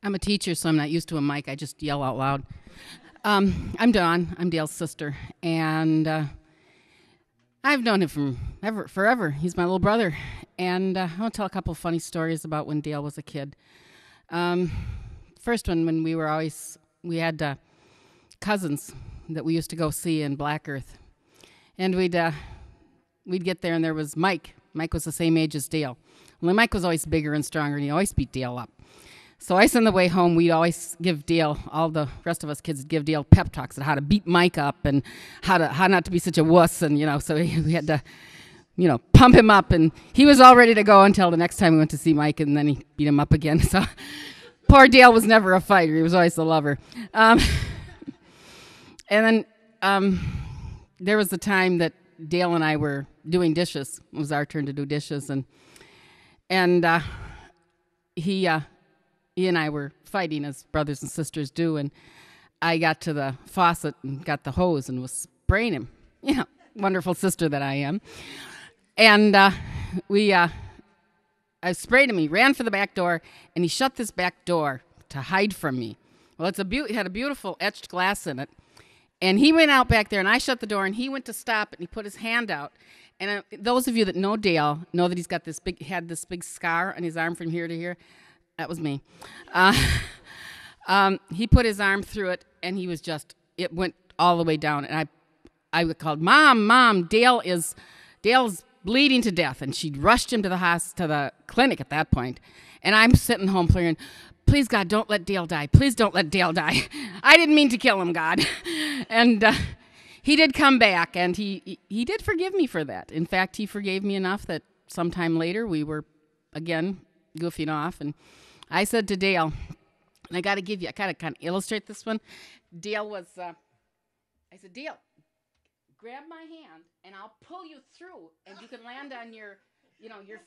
I'm a teacher, so I'm not used to a mic. I just yell out loud. I'm Dawn. I'm Dale's sister, and I've known him from forever. He's my little brother, and I'll tell a couple funny stories about when Dale was a kid. First one, when we had cousins that we used to go see in Black Earth, and we'd get there, and there was Mike. Mike was the same age as Dale. Only Mike was always bigger and stronger, and he always beat Dale up. So I, on the way home, we'd always give Dale, all the rest of us kids would give Dale pep talks on how to beat Mike up and how not to be such a wuss, and so we had to, pump him up, and he was all ready to go until the next time we went to see Mike, and then he beat him up again. So poor Dale was never a fighter; he was always the lover. And then there was the time that Dale and I were doing dishes. It was our turn to do dishes, and he and I were fighting as brothers and sisters do, and I got to the faucet and got the hose and was spraying him. Wonderful sister that I am. And I sprayed him. He ran for the back door, and he shut this back door to hide from me. Well, it had a beautiful etched glass in it. And he went out back there, and I shut the door, and he went to stop it, and he put his hand out. And those of you that know Dale know that he's got this big scar on his arm from here to here. That was me. He put his arm through it, and it went all the way down. And I called, Mom, Dale's bleeding to death. And she'd rushed him to the clinic at that point. And I'm sitting home praying, please, God, don't let Dale die. Please don't let Dale die. I didn't mean to kill him, God. And he did come back, and he did forgive me for that. In fact, he forgave me enough that sometime later we were, again, goofing off, and I said to Dale, and I got to kind of illustrate this one. Dale was, I said, Dale, grab my hand, and I'll pull you through, and you can land on your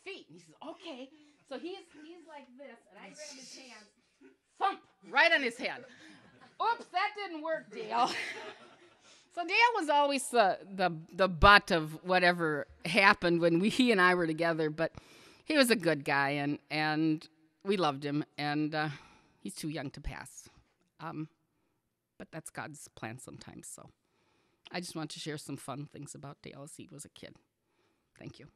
feet. And he says, okay. So he's like this, and I grab his hand, thump, right on his head. Oops, that didn't work, Dale. So Dale was always the butt of whatever happened when he and I were together, but he was a good guy, and we loved him, and he's too young to pass. But that's God's plan sometimes, so I just want to share some fun things about Dale as he was a kid. Thank you.